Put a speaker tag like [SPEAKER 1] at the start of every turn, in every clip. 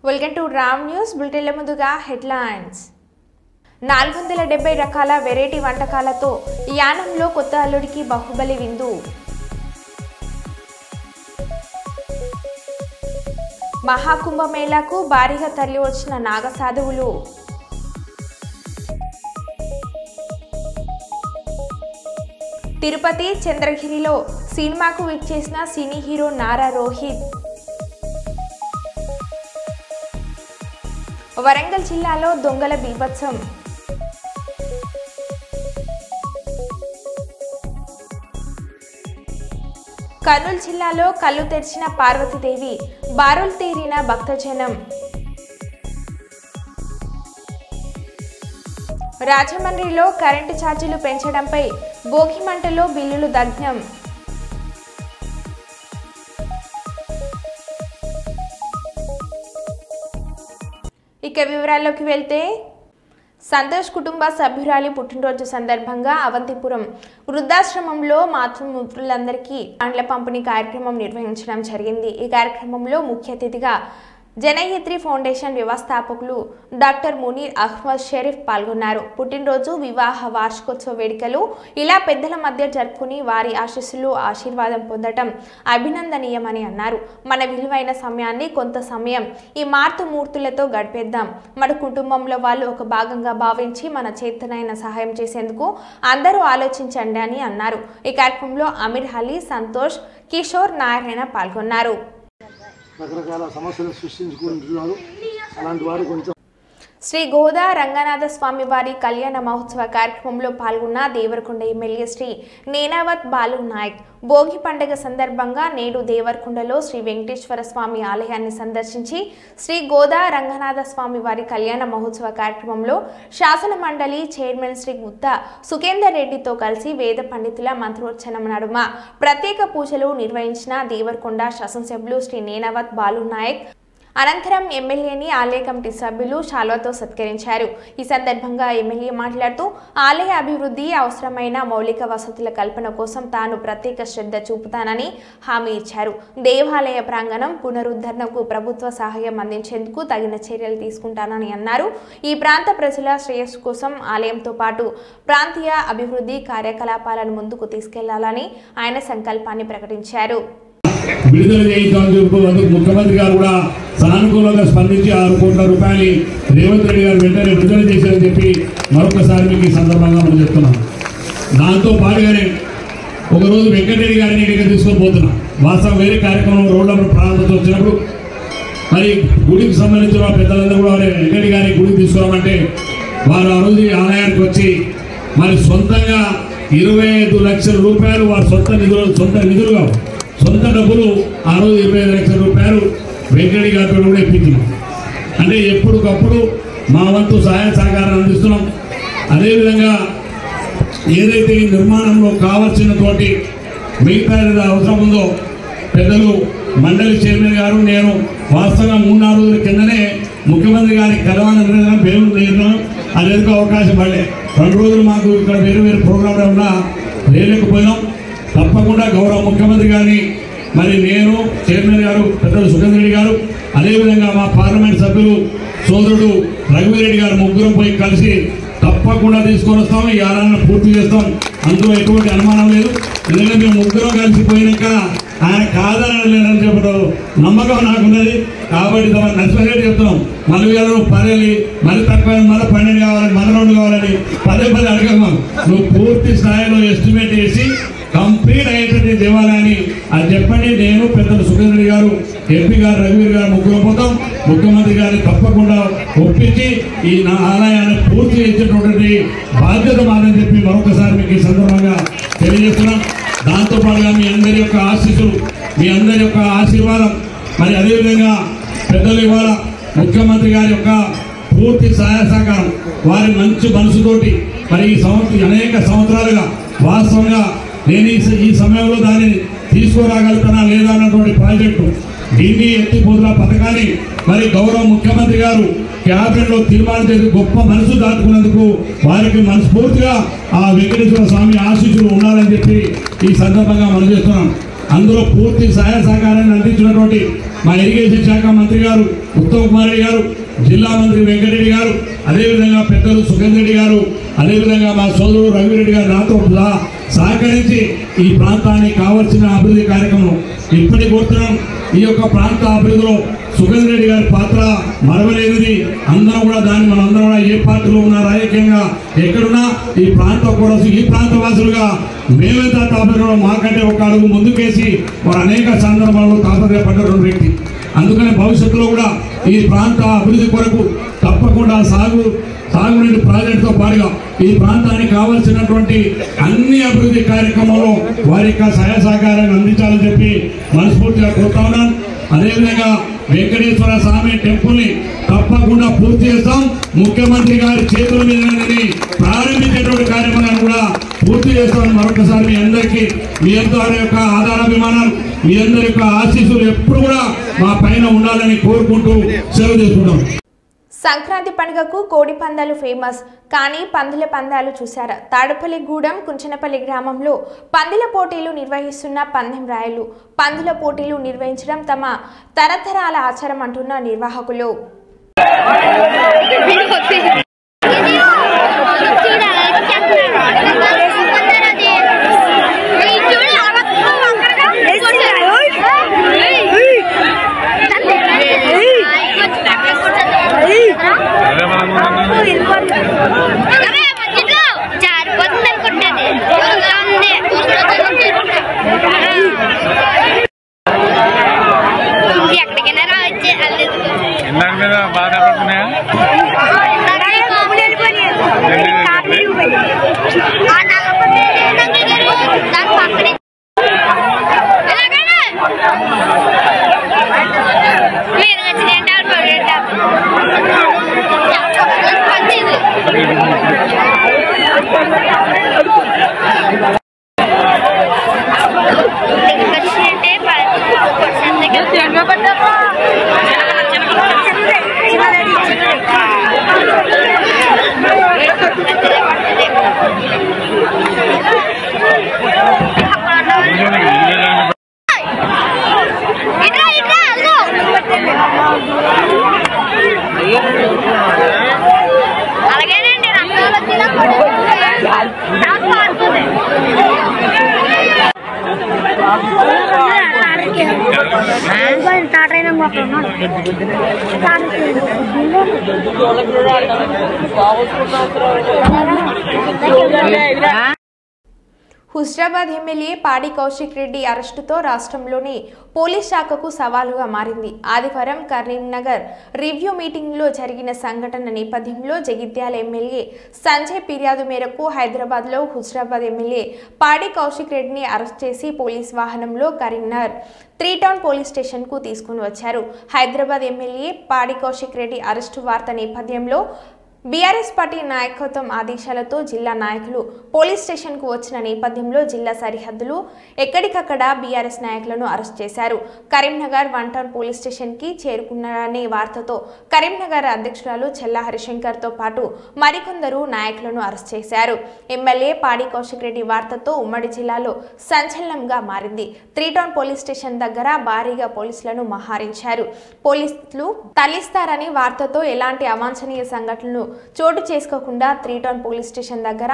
[SPEAKER 1] Welcome to Ram news బులెటిన్ల ముందుగా headlines 470 రకాల variety వంటకాలతో యానంలో కొత్త అల్లుడికి బాహుబలి విందు. మహాకుంభమేళాకు భారీగా తరలి వచ్చిన నాగసాధువులు. తిరుపతి చంద్రగిరిలో సినిమాకు విచ్చేసిన సినీ హీరో నారా రోహిత్. వరంగల్ జిల్లాలో దొంగల బీభత్సం. కర్నూలు జిల్లాలో కళ్ళు తెరిచిన పార్వతీదేవి, బారులు తీరిన భక్తజనం. రాజమండ్రిలో కరెంటు ఛార్జీలు పెంచడంపై భోగిమంటలో బిల్లులు దగ్ధం. ఇక వివరాల్లోకి వెళ్తే, సంతోష్ కుటుంబ సభ్యురాలి పుట్టినరోజు సందర్భంగా అవంతిపురం వృద్ధాశ్రమంలో మాతృమూర్తులందరికీ పండ్ల పంపిణీ కార్యక్రమం నిర్వహించడం జరిగింది. ఈ కార్యక్రమంలో ముఖ్య అతిథిగా జనయిత్రి ఫౌండేషన్ వ్యవస్థాపకులు డాక్టర్ మునీర్ అహ్మద్ షరీఫ్ పాల్గొన్నారు. పుట్టినరోజు, వివాహ వార్షికోత్సవ వేడుకలు ఇలా పెద్దల మధ్య జరుపుకుని వారి ఆశీస్సులు, ఆశీర్వాదం పొందడం అభినందనీయమని అన్నారు. మన విలువైన సమయాన్ని కొంత సమయం ఈ మాతృమూర్తులతో గడిపేద్దాం. మన కుటుంబంలో వాళ్ళు ఒక భాగంగా భావించి మన చేతనైన సహాయం చేసేందుకు అందరూ ఆలోచించండి అని అన్నారు. ఈ కార్యక్రమంలో అమీర్ అలీ, సంతోష్, కిషోర్, నారాయణ పాల్గొన్నారు.
[SPEAKER 2] రకరకాల సమస్యలు సృష్టించుకుంటున్నారు. అలాంటి వారు కొంచెం
[SPEAKER 1] శ్రీ గోదా రంగనాథ స్వామి వారి కళ్యాణ మహోత్సవ కార్యక్రమంలో పాల్గొన్న దేవరకొండ ఎమ్మెల్యే శ్రీ నేనావత్ బాలు నాయక్ భోగి పండుగ సందర్భంగా నేడు దేవరకొండలో శ్రీ వెంకటేశ్వర స్వామి ఆలయాన్ని సందర్శించి శ్రీ గోదా రంగనాథ స్వామి వారి కళ్యాణ మహోత్సవ కార్యక్రమంలో శాసన మండలి చైర్మన్ శ్రీ గుత్తా సుఖేందర్ రెడ్డితో కలిసి వేద పండితుల మంత్రోచ్చరణం నడుమ ప్రత్యేక పూజలు నిర్వహించిన దేవరకొండ శాసనసభ్యులు శ్రీ నేనావత్ బాలు నాయక్ అనంతరం ఎమ్మెల్యేని ఆలయ కమిటీ సభ్యులు శాల్వాతో సత్కరించారు. ఈ సందర్భంగా ఎమ్మెల్యే మాట్లాడుతూ ఆలయ అభివృద్ధి, అవసరమైన మౌలిక వసతుల కల్పన కోసం తాను ప్రత్యేక శ్రద్ధ చూపుతానని హామీ ఇచ్చారు. దేవాలయ ప్రాంగణం పునరుద్ధరణకు ప్రభుత్వ సహాయం అందించేందుకు తగిన చర్యలు తీసుకుంటానని అన్నారు. ఈ ప్రాంత ప్రజల శ్రేయస్సు కోసం ఆలయంతో పాటు ప్రాంతీయ అభివృద్ధి కార్యకలాపాలను ముందుకు తీసుకెళ్లాలని ఆయన సంకల్పాన్ని ప్రకటించారు.
[SPEAKER 3] విడుదల చేయించాలని చెప్పి ముఖ్యమంత్రి గారు కూడా సానుకూలంగా స్పందించి 6 కోట్ల రూపాయలు రేవంత్ రెడ్డి గారు వెంటనే విడుదల చేశారని చెప్పి మరొకసారి మీకు ఈ సందర్భంగా మనం చెప్తున్నాం. దాంతో పాటుగానే ఒకరోజు వెంకటరెడ్డి గారిని ఇక్కడికి తీసుకొని పోతున్నాం. వాస్తవం వేరే కార్యక్రమం రోడ్ల ప్రారంభం వచ్చినప్పుడు మరి గుడికి సంబంధించిన పెద్దలందరూ కూడా వెంకటరెడ్డి గారిని గుడికి తీసుకురామంటే వారు ఆ రోజు ఆలయానికి వచ్చి మరి సొంతంగా 25 లక్షల రూపాయలు వారి సొంత నిధులుగా సొంత డబ్బులు ఆ రోజు 25 లక్షల రూపాయలు వెంకటరెడ్డి గారితో కూడా ఇప్పించినాం. అంటే ఎప్పటికప్పుడు మా వంతు సహాయ సహకారాన్ని అందిస్తున్నాం. అదేవిధంగా ఏదైతే ఈ నిర్మాణంలో కావాల్సిన తోటి మిగతా అవసరం ఉందో పెద్దలు మండలి చైర్మన్ గారు నేను వాస్తవంగా 3-4 రోజుల కిందనే ముఖ్యమంత్రి గారికి కలవాలని పేరు నిర్ణయం అది ఎందుకు అవకాశం పడలే. 2 రోజులు మాకు ఇక్కడ వేరు వేరు ప్రోగ్రాంలు ఉన్నా లేకపోయినాం. తప్పకుండా గౌరవ ముఖ్యమంత్రి గారిని మరి నేను, చైర్మన్ గారు పెద్దలు సుఖేందర్ రెడ్డి గారు, అదేవిధంగా మా పార్లమెంట్ సభ్యులు సోదరుడు రఘువీరెడ్డి గారు ముగ్గురం పోయి కలిసి తప్పకుండా తీసుకొని వస్తాం. ఈ ఆలయాన్ని పూర్తి చేస్తాం. అందులో ఎటువంటి అనుమానం లేదు. ఎందుకంటే మేము ముగ్గురం కలిసిపోయినాక ఆయన కాదని లేదని చెప్పడం నమ్మకం నాకున్నది. కాబట్టి నచ్చినట్టు చెప్తున్నాం. మళ్ళీ పదేలి మళ్ళీ తక్కువ మళ్ళీ 12 కావాలని, మళ్ళీ 2 కావాలని పదే అడగమ్మా. నువ్వు పూర్తి స్థాయిలో ఎస్టిమేట్ చేసి కంప్లీట్ అయ్యేటువంటి దేవాలయాన్ని అది చెప్పండి. నేను పెద్దలు సుఖేంద్ర గారు, ఎంపీ గారు, రఘువీర్ గారు ముగ్గురు పోతాం. ముఖ్యమంత్రి గారిని తప్పకుండా ఒప్పించి ఈ నా ఆలయాన్ని పూర్తి చేసేటటువంటి బాధ్యత మాదని చెప్పి మరొకసారి మీకు ఈ సందర్భంగా తెలియజేస్తున్నాం. దాంతోపాటుగా మీ అందరి యొక్క ఆశీస్సులు, మీ అందరి యొక్క ఆశీర్వాదం, మరి అదేవిధంగా పెద్దలు ఇవాళ ముఖ్యమంత్రి గారి యొక్క పూర్తి సహాయ సహకారం, వారి మంచి మనసుతోటి మరి ఈ అనేక సంవత్సరాలుగా వాస్తవంగా నేను ఈ సమయంలో దాన్ని తీసుకురాగలుగుతానా లేదా అన్నటువంటి ప్రాజెక్టు ఢిల్లీ ఎత్తిపోతున్న పథకాన్ని మరి గౌరవ ముఖ్యమంత్రి గారు క్యాబినెట్లో తీర్మానం చేసి గొప్ప మనసు దాటుకున్నందుకు వారికి మనస్ఫూర్తిగా ఆ వెంకటేశ్వర స్వామి ఆశీస్సులు ఉండాలని చెప్పి ఈ సందర్భంగా మనం చేస్తున్నాం. అందులో పూర్తి సహాయ సహకారాన్ని అందించినటువంటి మా ఇరిగేషన్ శాఖ మంత్రి గారు ఉత్తమ్ కుమార్ రెడ్డి గారు, జిల్లా మంత్రి వెంకటరెడ్డి గారు, అదేవిధంగా పెద్దలు సుఖేందర్ రెడ్డి గారు, అదేవిధంగా మా సోదరుడు రవిరెడ్డి గారు నాతో సహకరించి ఈ ప్రాంతానికి కావాల్సిన అభివృద్ధి కార్యక్రమం ఇప్పటికి కోరుతున్నాం. ఈ యొక్క ప్రాంత అభివృద్ధిలో సుఖేందర్ రెడ్డి గారి పాత్ర మరవలేనిది. అందరం కూడా దాన్ని మనందరం కూడా ఏ పార్టీలో ఉన్నా రాజకీయంగా ఎక్కడున్నా ఈ ప్రాంత వాసులుగా మేమెంత తాపత్రయం మాకంటే ఒక అడుగు ముందుకేసి వారు అనేక సందర్భాల్లో తాపత్రయపడ్డ వ్యక్తి. అందుకని భవిష్యత్తులో కూడా ఈ ప్రాంత అభివృద్ధి కొరకు తప్పకుండా సాగునీటి ప్రాజెక్టుతో పాటుగా ఈ ప్రాంతానికి కావాల్సినటువంటి అన్ని అభివృద్ధి కార్యక్రమంలో వారి యొక్క సహాయ సహకారాన్ని అందించాలని చెప్పి మనస్ఫూర్తిగా కోరుతా ఉన్నాను. అదేవిధంగా వెంకటేశ్వర స్వామి టెంపుల్ ని తప్పకుండా పూర్తి చేస్తాం. ముఖ్యమంత్రి గారి చేతుల మీద ప్రారంభించేటువంటి కార్యక్రమాన్ని కూడా పూర్తి చేస్తామని మరొకసారి మీ అందరికీ మీ అందరి యొక్క ఆధారాభిమానాలు, మీ అందరి యొక్క ఆశీస్సులు ఎప్పుడు కూడా మా పైన ఉండాలని కోరుకుంటూ సెలవు తీసుకుంటాం.
[SPEAKER 1] సంక్రాంతి పండుగకు కోడి పందాలు ఫేమస్, కానీ పందుల పందాలు చూశారా? తాడపల్లిగూడెం కుంచనపల్లి గ్రామంలో పందుల పోటీలు నిర్వహిస్తున్న పందెం రాయలు. పందుల పోటీలు నిర్వహించడం తమ తరతరాల ఆచారం అంటున్న నిర్వాహకులు. హుజరాబాద్ ఎమ్మెల్యే పాడి కౌశిక్ రెడ్డి అరెస్టుతో రాష్ట్రంలోని పోలీస్ శాఖకు సవాలుగా మారింది. ఆదివారం కరీంనగర్ రివ్యూ మీటింగ్లో జరిగిన సంఘటన నేపథ్యంలో జగిత్యాల ఎమ్మెల్యే సంజయ్ ఫిర్యాదు మేరకు హైదరాబాద్లో హుజరాబాద్ ఎమ్మెల్యే పాడి కౌశిక్ రెడ్డిని అరెస్ట్ చేసి పోలీస్ వాహనంలో కరీంనగర్ 3 టౌన్ పోలీస్ స్టేషన్కు తీసుకుని వచ్చారు. హైదరాబాద్ ఎమ్మెల్యే పాడి కౌశిక్ రెడ్డి అరెస్టు వార్త నేపథ్యంలో బీఆర్ఎస్ పార్టీ నాయకత్వం ఆదేశాలతో జిల్లా నాయకులు పోలీస్ స్టేషన్కు వచ్చిన నేపథ్యంలో జిల్లా సరిహద్దులు ఎక్కడికక్కడ బీఆర్ఎస్ నాయకులను అరెస్ట్ చేశారు. కరీంనగర్ 1 టౌన్ పోలీస్ స్టేషన్కి చేరుకున్నారనే వార్తతో కరీంనగర్ అధ్యక్షురాలు చెల్లా హరిశంకర్తో పాటు మరికొందరు నాయకులను అరెస్ట్ చేశారు. ఎమ్మెల్యే పాడి కౌశిక్ రెడ్డి వార్తతో ఉమ్మడి జిల్లాలో సంచలనంగా మారింది. 3 టౌన్ పోలీస్ స్టేషన్ దగ్గర భారీగా పోలీసులను మోహరించారు. పోలీసులు తరలిస్తారని వార్తతో ఎలాంటి అవాంఛనీయ సంఘటనలు చోటు చేసుకోకుండా 3 టౌన్ పోలీస్ స్టేషన్ దగ్గర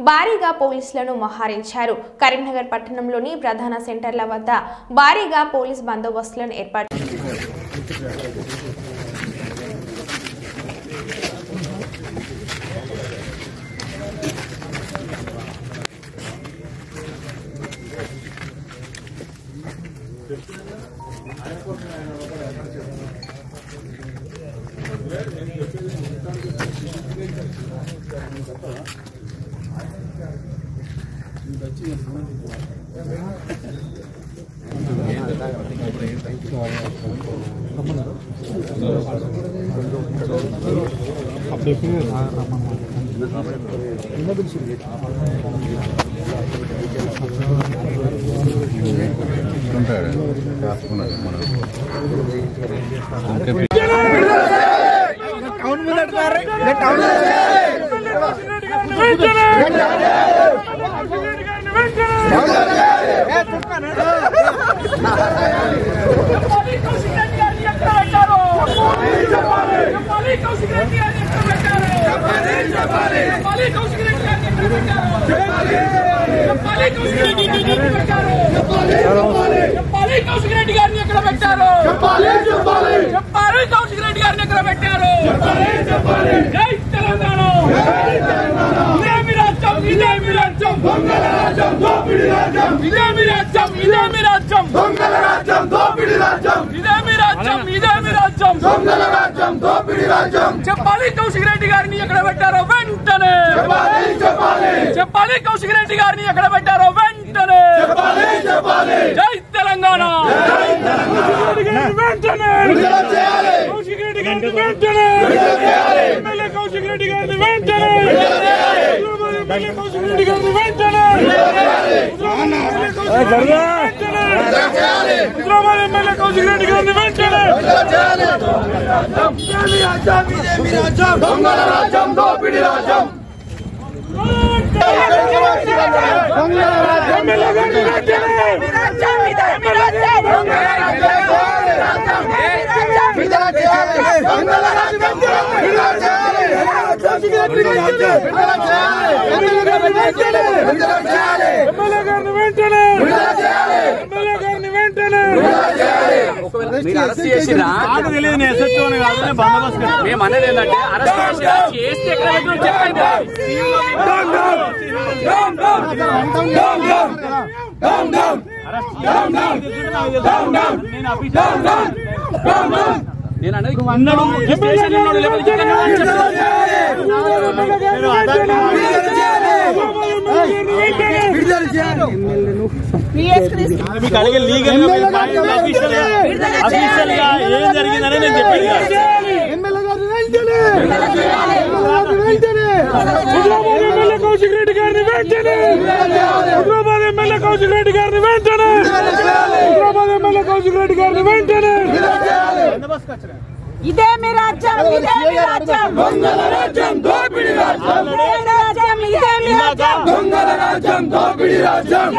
[SPEAKER 1] భారీగా పోలీసులను మోహరించారు. కరీంనగర్ పట్టణంలోని ప్రధాన సెంటర్ల వద్ద భారీగా పోలీస్ బందోబస్తులను ఏర్పాటు
[SPEAKER 4] Hey, చెప్పాలి కౌశిక్ రెడ్డి గారిని ఎక్కడ పెట్టారో వెంటనే చెప్పాలి కౌశిక్ రెడ్డి గారిని ఎక్కడ పెట్టారో వెంటనే జై తెలంగాణ వెంటనే కౌశిక్ రెడ్డి గారిని వెంటనే ఎమ్మెల్యే కౌశిక్ రెడ్డి గారిని వెంటనే ఎమ్మెల్యే కౌశిక్ రెడ్డి గారిని వెంటనే హైదరాబాద్ ఎమ్మెల్యే కౌశిక్ రెడ్డి గారిని వెంటనే దొంగల రాజ్యం దోపిడి రాజ్యం మేము అనేది ఏంటంటే అరెస్ట్ చేస్తే నేను అనేది మీకు అడిగే లీగల్ ఏం జరిగిందని నేను చెప్పాను. ఎమ్మెల్యే కౌశిక్ రెడ్డి గారిని వెంటనే హైదరాబాద్ ఎమ్మెల్యే కౌశిక్ రెడ్డి గారిని వెంటనే హైదరాబాద్ ఎమ్మెల్యే కౌశిక్ రెడ్డి గారిని వెంటనే
[SPEAKER 5] ఇదే మీ రాజ్యం ఇదే మీ రాజ్యం దొంగల రాజ్యం దోపిడి రాజ్యం ఇదే మీ రాజ్యం దొంగల రాజ్యం దోపిడి రాజ్యం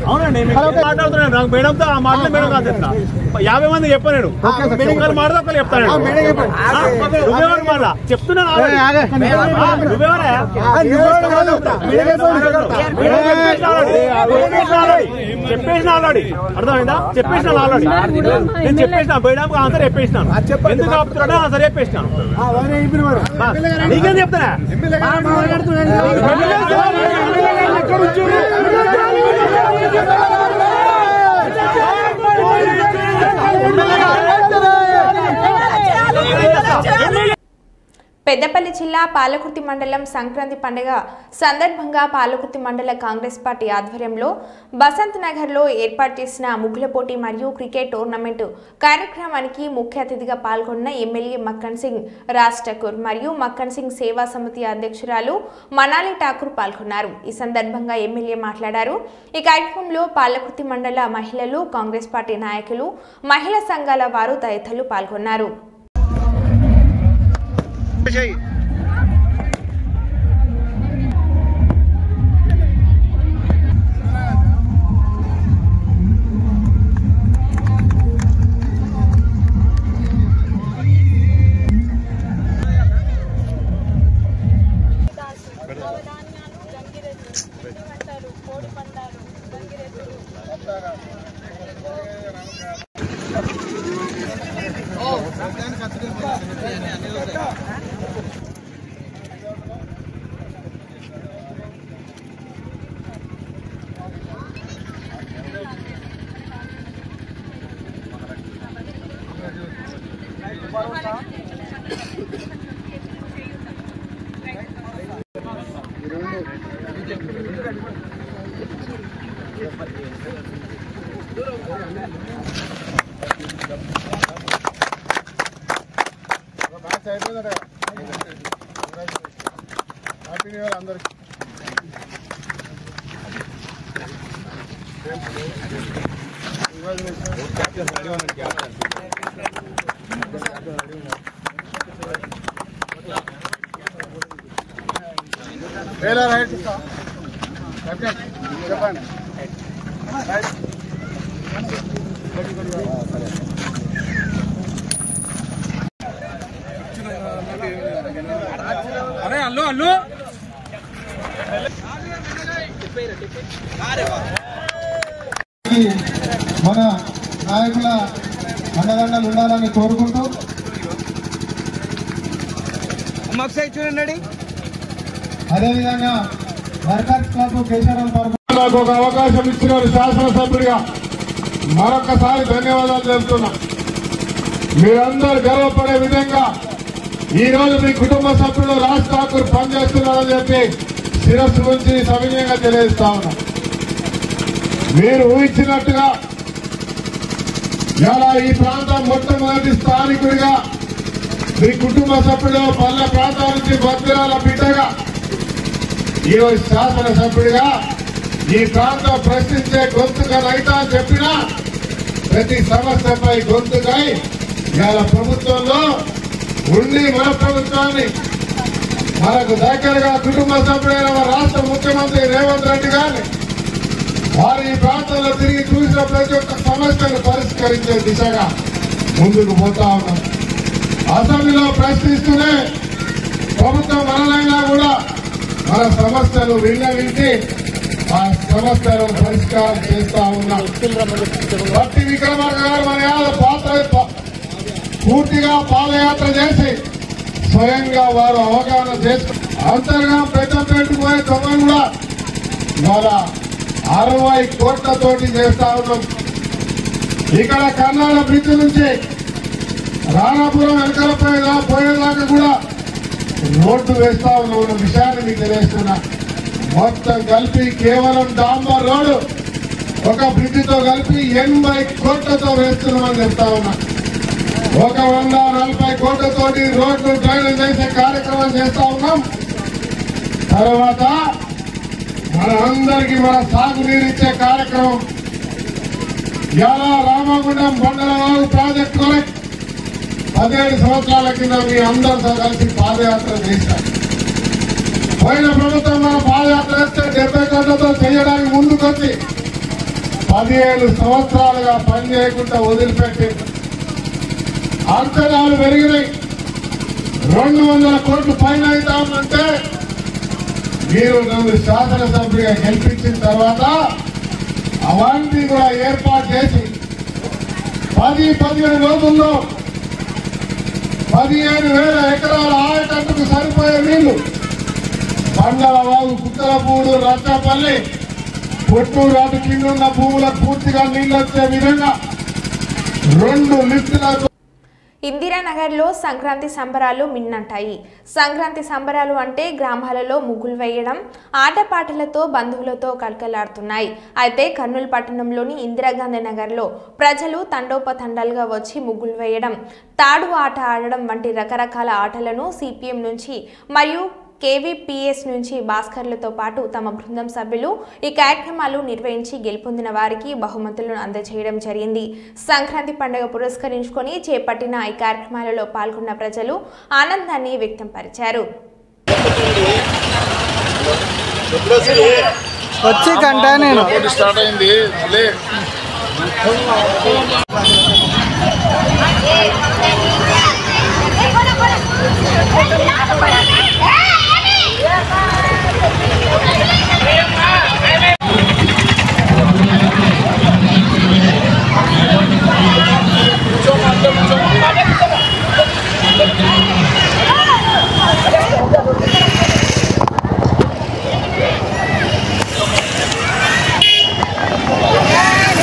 [SPEAKER 4] అవునండి మాట్లాడుతున్నాను. నాకు మేడంతో ఆ మాటలు మేడం కాదు 50 మంది చెప్పాను. నేను మీటింగ్ వాళ్ళు మాట్లాడితే ఒకళ్ళు చెప్తాను. నువ్వెవరు మళ్ళా చెప్తున్నాను. చెప్పేసిన ఆల్రెడీ అర్థమైందా? చెప్పేసిన ఆల్రెడీ నేను చెప్పేసిన మేడం ఆన్సర్ చెప్పేసినాను. ఎందుకు ఆపుతున్నాడో ఆన్సర్ చెప్పేసినాను. నీకేం చెప్తానా?
[SPEAKER 1] పెద్దపల్లి జిల్లా పాలకుర్తి మండలం సంక్రాంతి పండుగ సందర్భంగా పాలకుర్తి మండల కాంగ్రెస్ పార్టీ ఆధ్వర్యంలో బసంత్ నగర్లో ఏర్పాటు చేసిన ముగ్గుల పోటీ మరియు క్రికెట్ టోర్నమెంట్ కార్యక్రమానికి ముఖ్య అతిథిగా పాల్గొన్న ఎమ్మెల్యే మక్కన్ సింగ్ రాజ్ ఠాకూర్ మరియు మక్కన్ సింగ్ సేవా సమితి అధ్యక్షురాలు మనాలి ఠాకూర్ పాల్గొన్నారు. ఈ సందర్భంగా ఎమ్మెల్యే మాట్లాడారు. ఈ కార్యక్రమంలో పాలకుర్తి మండల మహిళలు, కాంగ్రెస్ పార్టీ నాయకులు, మహిళా సంఘాల వారు తదితరులు పాల్గొన్నారు.
[SPEAKER 2] హ్యాపీ న్యూ ఇయర్ అందరికి.
[SPEAKER 6] అరే అల్లు అల్లు
[SPEAKER 7] మన నాయకుల అండదండలు ఉండాలని కోరుకుంటూ
[SPEAKER 6] చూడండి.
[SPEAKER 7] అదేవిధంగా వర్కర్స్ క్లబ్ కేశవరం
[SPEAKER 2] నాకు ఒక అవకాశం ఇచ్చిన శాసనసభ్యుడిగా మరొకసారి ధన్యవాదాలు తెలుపుతున్నా. మీరందరూ గర్వపడే విధంగా ఈ రోజు మీ కుటుంబ సభ్యులు రాజ్ ఠాకూర్ పనిచేస్తున్నారని చెప్పి శిరస్సు నుంచి సవినయంగా తెలియజేస్తా ఉన్నా. మీరు ఊహించినట్టుగా ఇలా ఈ ప్రాంతం మొట్టమొదటి స్థానికుడిగా మీ కుటుంబ సభ్యుడు పల్లె ప్రాంతాల నుంచి భద్రాల బిడ్డగా ఈరోజు శాసనసభ్యుడిగా ఈ ప్రాంతం ప్రశ్నించే గొంతుగా రైతా అని చెప్పినా ప్రతి సమస్యపై గొంతుకై ఇవాళ ప్రభుత్వంలో ఉండి మన ప్రభుత్వాన్ని మనకు దగ్గరగా కుటుంబ సభ్యుడైన మన రాష్ట్ర ముఖ్యమంత్రి రేవంత్ రెడ్డి గారిని వారు ఈ ప్రాంతంలో తిరిగి చూసిన ప్రతి ఒక్క సమస్యను పరిష్కరించే దిశగా ముందుకు పోతా ఉన్నాం. అసెంబ్లీలో ప్రశ్నిస్తూనే ప్రభుత్వం మనలైనా కూడా మన సమస్యలు విన్నవించి ఆ సమస్యలను పరిష్కారం చేస్తా ఉన్నాం. భట్టి విక్రమార్క గారు మన పాత్ర పూర్తిగా పాదయాత్ర చేసి స్వయంగా వారు అవగాహన చేసుకుని అంతర్గా పెద్దపేటకు పోయే తొమ్మిది కూడా ఇవాళ 60 కోట్లతోటి చేస్తా ఉన్నాం. ఇక్కడ కర్ణాల బ్రిడ్జ్ నుంచి రాణాపురం వెనకాల పోయేదాకా కూడా రోడ్డు వేస్తా ఉన్న విషయాన్ని మీకు తెలియజేస్తున్నా. మొత్తం కలిపి కేవలం డాంబర్ రోడ్డు ఒక బ్రిడ్జితో కలిపి 80 కోట్లతో వేస్తున్నామని చెప్తా ఉన్నా. 140 కోట్లతోటి రోడ్లు డ్రైనేజ్ చేసే కార్యక్రమం చేస్తా ఉన్నాం. తర్వాత మన అందరికీ మన సాగునీరు ఇచ్చే కార్యక్రమం ఇలా రామగుండం బండలవాగు ప్రాజెక్టు కొరకు 17 సంవత్సరాల కింద మీ అందరితో కలిసి పాదయాత్ర చేశారు. పోయిన ప్రభుత్వం మన పాదయాత్ర చేస్తే 70 కోట్లతో చేయడానికి ముందుకొచ్చి 17 సంవత్సరాలుగా పనిచేయకుండా వదిలిపెట్టి అంచనాలు పెరిగినాయి. 200 కోట్లు పైన అవుతా ఉందంటే మీరు నన్ను శాసనసభ్యుడిగా గెలిపించిన తర్వాత అవన్నీ కూడా ఏర్పాటు చేసి 10-15 రోజుల్లో 15,000 ఎకరాల ఆయకట్టుకు సరిపోయే నీళ్లు బండలవాగు, కుక్కలపూడు, రచ్చపల్లి, పొట్టూరు అటు కింద ఉన్న భూములకు పూర్తిగా నీళ్లు వచ్చే విధంగా 2 లిఫ్టులకు.
[SPEAKER 1] ఇందిరానగర్లో సంక్రాంతి సంబరాలు మిన్నంటాయి. సంక్రాంతి సంబరాలు అంటే గ్రామాలలో ముగ్గులు వేయడం, ఆటపాటలతో బంధువులతో కలకలాడుతున్నాయి. అయితే కర్నూలు పట్టణంలోని ఇందిరాగాంధీ నగర్లో ప్రజలు తండోపతండాలుగా వచ్చి ముగ్గులు వేయడం, తాడు ఆట ఆడడం వంటి రకరకాల ఆటలను సిపిఎం నుంచి మరియు కేవీపీఎస్ నుంచి భాస్కర్లతో పాటు తమ బృందం సభ్యులు ఈ కార్యక్రమాలు నిర్వహించి గెలుపొందిన వారికి బహుమతులను అందజేయడం జరిగింది. సంక్రాంతి పండుగ పురస్కరించుకొని చేపట్టిన ఈ కార్యక్రమాలలో పాల్గొన్న ప్రజలు ఆనందాన్ని వ్యక్తం పరిచారు.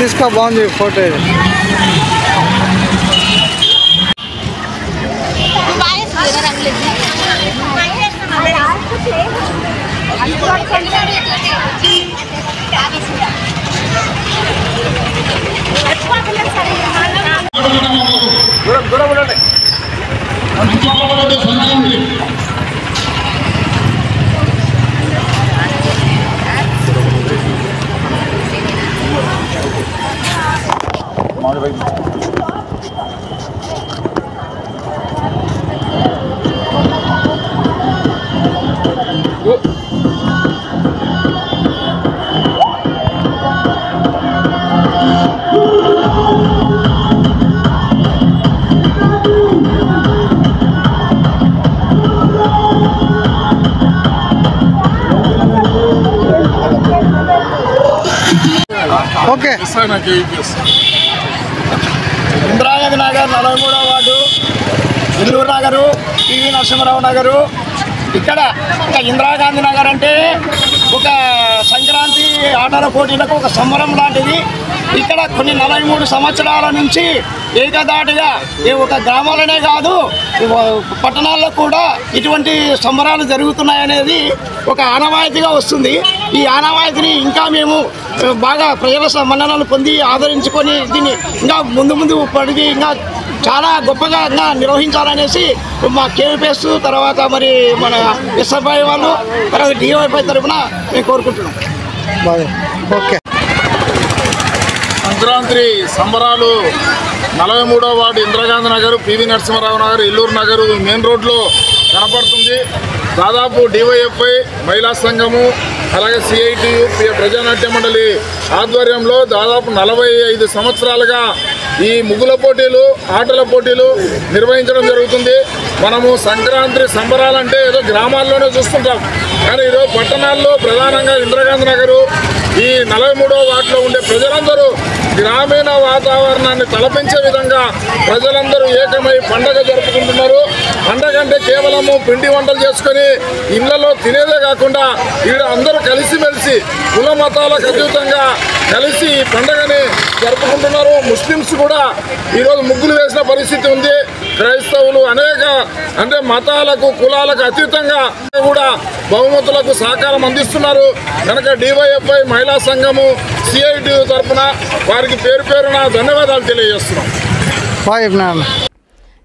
[SPEAKER 7] తీసుకో, బాగుంది ఫోటో ఇది. Okay.
[SPEAKER 8] Indira Gandhi Nagar 43వ ward, Illur Nagar, PV Narasimha Rao Nagar. ఇక్కడ ఇందిరాగాంధీ నగర్ అంటే ఒక సంక్రాంతి ఆటల పోటీలకు ఒక సంబరం లాంటిది. ఇక్కడ కొన్ని 43 సంవత్సరాల నుంచి ఏకదాటిగా ఒక గ్రామాలనే కాదు పట్టణాల్లో కూడా ఇటువంటి సంబరాలు జరుగుతున్నాయనేది ఒక ఆనవాయితీగా వస్తుంది. ఈ ఆనవాయితీని ఇంకా మేము బాగా ప్రజల మన్ననలు పొంది ఆదరించుకొని దీన్ని ఇంకా ముందు పడిగి ఇంకా చాలా గొప్పగా నిర్వహించాలనేసి మా కేవీపీఎస్ తర్వాత మరి మన ఎస్ఎఫ్ఐ వాళ్ళు తర్వాత డివైఎఫ్ఐ తరఫున మేము కోరుకుంటున్నాం.
[SPEAKER 7] ఓకే.
[SPEAKER 2] సంక్రాంతి సంబరాలు 43వ ward Indira Gandhi Nagar, PV Narasimha Rao Nagar, Illur Nagar main రోడ్లో కనపడుతుంది. దాదాపు డివైఎఫ్ఐ మహిళా సంఘము అలాగే సిఐటియు ప్రజానాట్య మండలి ఆధ్వర్యంలో దాదాపు 45 సంవత్సరాలుగా ఈ ముగ్గుల పోటీలు, ఆటల పోటీలు నిర్వహించడం జరుగుతుంది. మనము సంక్రాంతి సంబరాలంటే ఏదో గ్రామాల్లోనే చూస్తుంటాం, కానీ ఈరోజు పట్టణాల్లో ప్రధానంగా ఇందిరాగాంధీ నగరు ఈ 43వ వార్డులో ఉండే ప్రజలందరూ గ్రామీణ వాతావరణాన్ని తలపించే విధంగా ప్రజలందరూ ఏకమై పండగ జరుపుకుంటున్నారు. పండగ అంటే కేవలము పిండి వంటలు చేసుకొని ఇళ్లలో తినేదే కాకుండా ఈడ అందరూ కలిసిమెలిసి కుల మతాలకు అతీతంగా కలిసి ఈ పండగని జరుపుకుంటున్నారు. ముస్లిమ్స్ కూడా ఈరోజు ముగ్గులు వేసిన పరిస్థితి ఉంది. క్రైస్తవులు అనేక అంటే మతాలకు కులాలకు అతీతంగా కూడా బహుమతులకు సహకారం అందిస్తున్నారు. కనుక డివైఎఫ్ఐ మహిళా సంఘము సిఐటి తరఫున వారికి పేరు పేరున ధన్యవాదాలు తెలియజేస్తున్నాం.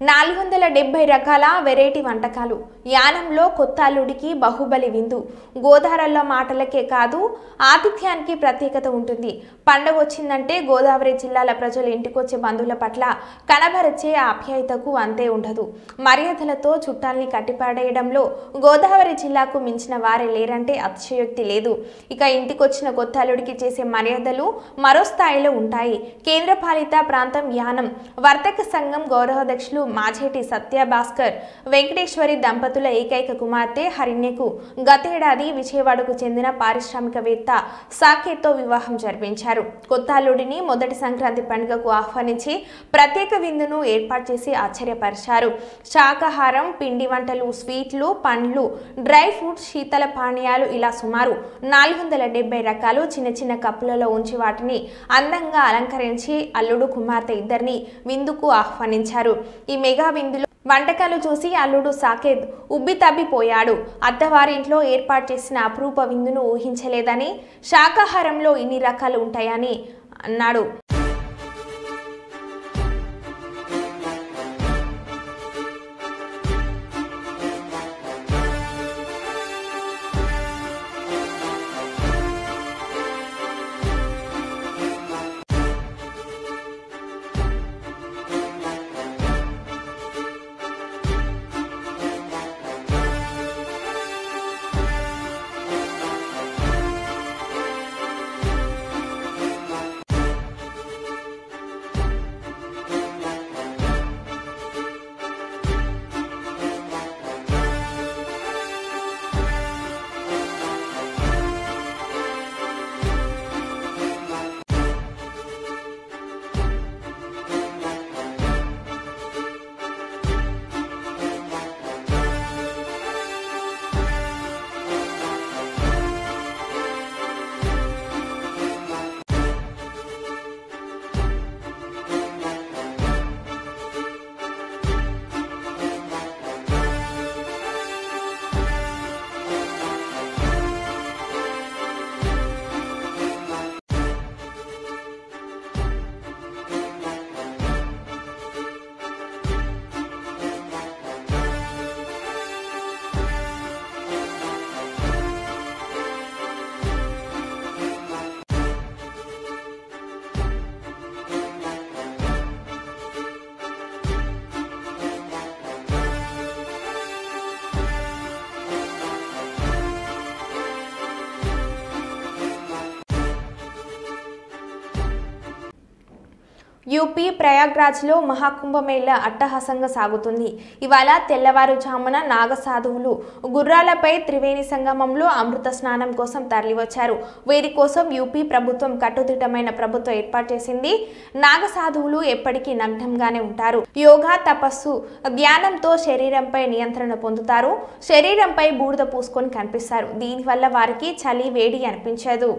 [SPEAKER 1] 470 రకాల వెరైటీ వంటకాలు, యానంలో కొత్త అల్లుడికి బాహుబలి విందు. గోదావరిలో మాటలకే కాదు ఆతిథ్యానికి ప్రత్యేకత ఉంటుంది. పండగ వచ్చిందంటే గోదావరి జిల్లాల ప్రజలు ఇంటికొచ్చే బంధువుల పట్ల కనబరిచే ఆప్యాయతకు అంతే ఉండదు. మర్యాదలతో చుట్టాల్ని కట్టిపడేయడంలో గోదావరి జిల్లాకు మించిన వారే లేరంటే అతిశయోక్తి లేదు. ఇక ఇంటికొచ్చిన కొత్త అల్లుడికి చేసే మర్యాదలు మరో స్థాయిలో ఉంటాయి. కేంద్రపాలిత ప్రాంతం యానం వర్తక సంఘం గౌరవాధ్యక్షులు మాజేటి సత్యభాస్కర్ వెంకటేశ్వరి దంపతుల ఏకైక కుమార్తె హరిణ్యకు గతేడాది విజయవాడకు చెందిన పారిశ్రామికవేత్త సాకేత్తో వివాహం జరిపించారు. కొత్త అల్లుడిని మొదటి సంక్రాంతి పండుగకు ఆహ్వానించి ప్రత్యేక విందును ఏర్పాటు చేసి ఆశ్చర్యపరిచారు. శాకాహారం, పిండి వంటలు, స్వీట్లు, పండ్లు, డ్రై ఫ్రూట్స్, శీతల పానీయాలు ఇలా సుమారు 470 రకాలు చిన్న చిన్న కప్పులలో ఉంచి వాటిని అందంగా అలంకరించి అల్లుడు కుమార్తె ఇద్దరిని విందుకు ఆహ్వానించారు. ఈ మెగా విందులో వంటకాలు చూసి అల్లుడు సాకేత్ ఉబ్బితబ్బిపోయాడు. అత్తవారింట్లో ఏర్పాటు చేసిన అపురూప విందును ఊహించలేదని, శాకాహారంలో ఇన్ని రకాలు ఉంటాయని అన్నాడు. యూపీ ప్రయాగ్రాజ్లో మహాకుంభమేళ అట్టహాసంగా సాగుతుంది. ఇవాళ తెల్లవారుజామున నాగసాధువులు గుర్రాలపై త్రివేణి సంగమంలో అమృత స్నానం కోసం తరలివచ్చారు. వీరి కోసం యూపీ ప్రభుత్వం కట్టుదిట్టమైన ప్రభుత్వం ఏర్పాటు చేసింది. నాగసాధువులు ఎప్పటికీ నగ్నంగానే ఉంటారు. యోగా, తపస్సు, ధ్యానంతో శరీరంపై నియంత్రణ పొందుతారు. శరీరంపై బూడిద పూసుకొని కనిపిస్తారు. దీనివల్ల వారికి చలి, వేడి అనిపించదు.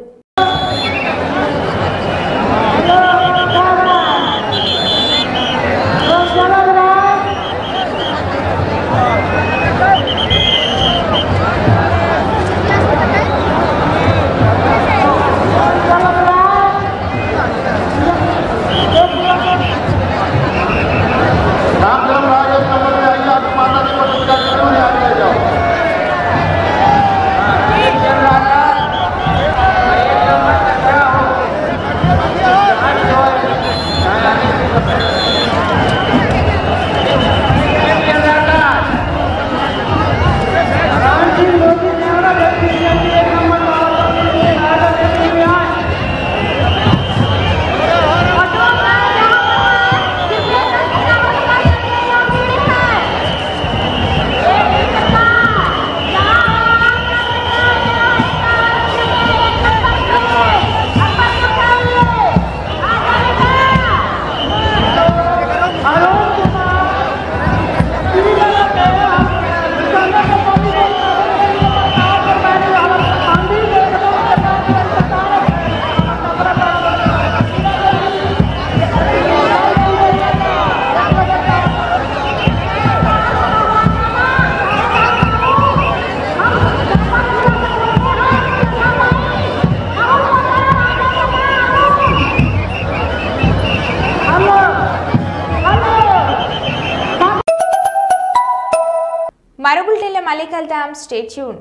[SPEAKER 1] మరో బులెటిన్లో మళ్ళీ కలుద్దాం. Stay tune.